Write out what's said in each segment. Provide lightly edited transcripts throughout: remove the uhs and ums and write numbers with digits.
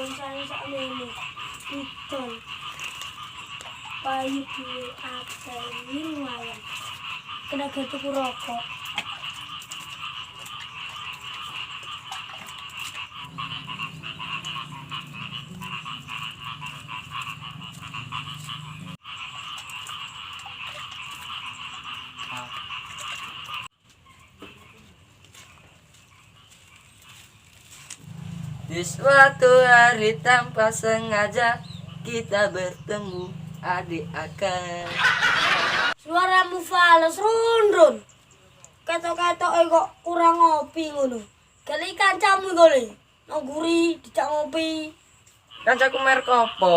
bonsai sakmene. Didol. Payu duwe akeh lumayan. Kena tuku rokok. Di suatu hari tanpa sengaja kita bertemu adik akan. Suaramu fales rundun. Ketok-ketok kok kurang ngopi ngono. Kali kancamu kali. Ngguri dijak ngopi. Kancaku merek apa?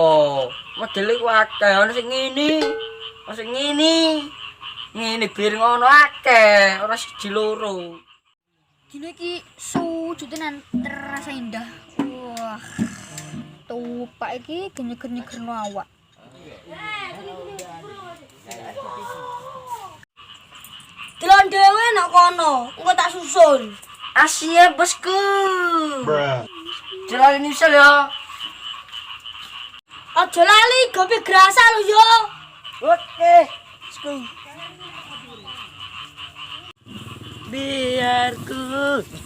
Modele ku akeh, ana sing ngene. Ana sing ngene. Ngene bir ngono akeh, ora siji loro. Dino iki suju tenan terasa indah. Wah. Tupak iki genyeger-nyegerno awak. Delon dhewe nak kono, engko tak susun. Asia bosku. Jalan ini ya. Aja lali gopi grasa lho yo. Oke, bosku. Biarku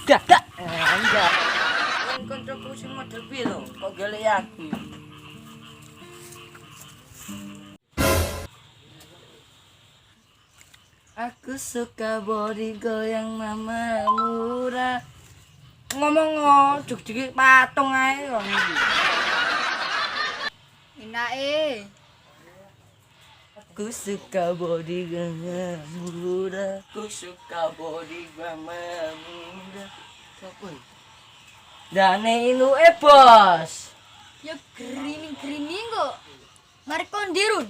gak enggak. Kancaku sing model piye lho, kok golek aku. Aku suka body goyang mama murah. Ngomong juk-juk patung ae kok iki. Enake. Aku suka body gaya muda. Aku suka body mama muda. Sopo? Dane inu bos. Ya grining-grining kok. Mari kondirun.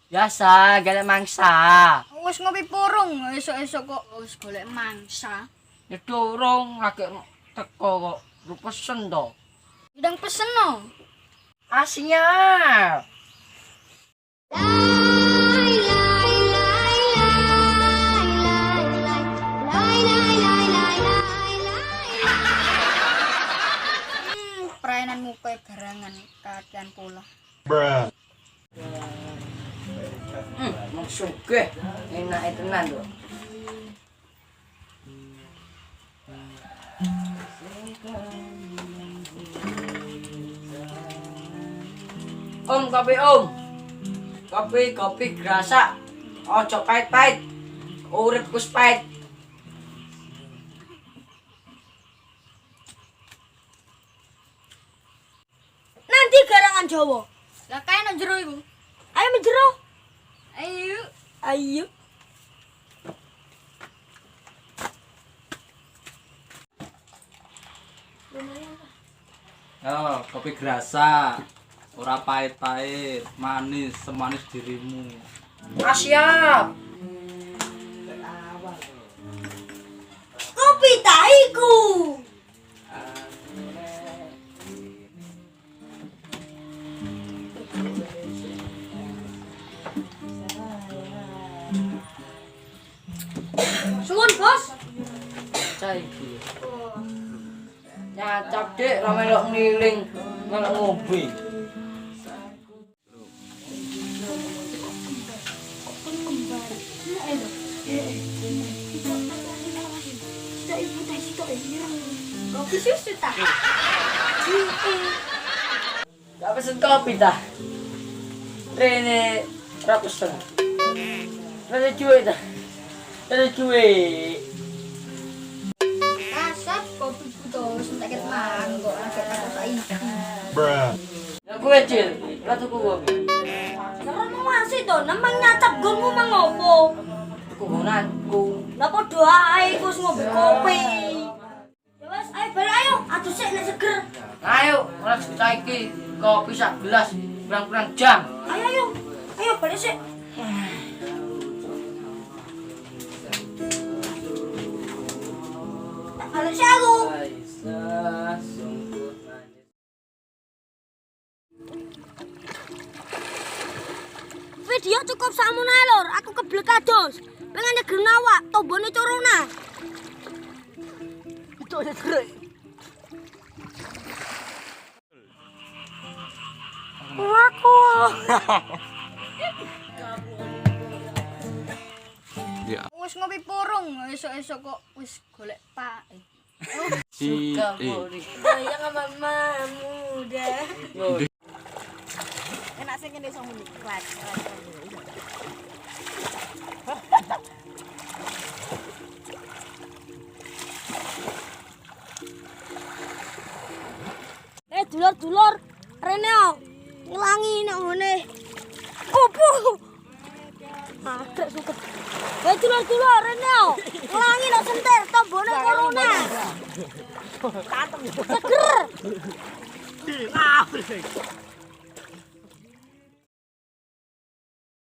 Biasa golek mangsa. Wis ngopi porong, esok-esok kok wis golek mangsa. Ya dorong lagi teko kok. Lu pesen to. Udang pesen no. Siap. Perainanmu kayak garangan kakean pula. Mau sugih. Enak tenan lho. Om, kopi om. Kopi gerasa. Ojo pahit-pahit. Urip kus pahit. Nanti garangan Jawa. Lah kae nang jero iku. Ayo menjero. Ayo. Ayo. Oh, kopi gerasa. Ora pahit-pahit, manis, semanis dirimu. Siap. Kopi tahiku. Suwun, Bos. Cai iki. Nyacap dik ra melok ngiling, melok ngombe. Kopi susu tak? Gak pesen kopi dah. Rene ra pesen. Rene cuy dah. Rene cuy. Kasap kopi putus entek ket manggo lagi kata saiki. Ya gue cil, ra tuku kopi. Serono masih to, nembang nyacap gonmu mangopo. Tuku gonanku. Lah padha ae wis ngombe kopi. Ya wes, ayo balik ayo, atuh sik nek seger. Ayo, ora saiki kopi sak gelas, kurang-kurang jam. Ayo ayo. Ayo balik sik. Tak balik sik aku. Aisyah sungguh manis. Video cukup sakmono ae lur, aku keblek kados. Pengen nyeger awak, tombone corona. Itu ada gerak. Aku. Ya. Wis ngopi purung, esuk-esuk kok wis golek pae. Suka Mori. Bayang sama muda. Enak sing kene iso muni. Dulur-dulur, rene yo. Ngilangi nek ngene. Opo? Ada suket. Dulur-dulur, rene yo. Ngilangi nek sentir tombone corona. Seger.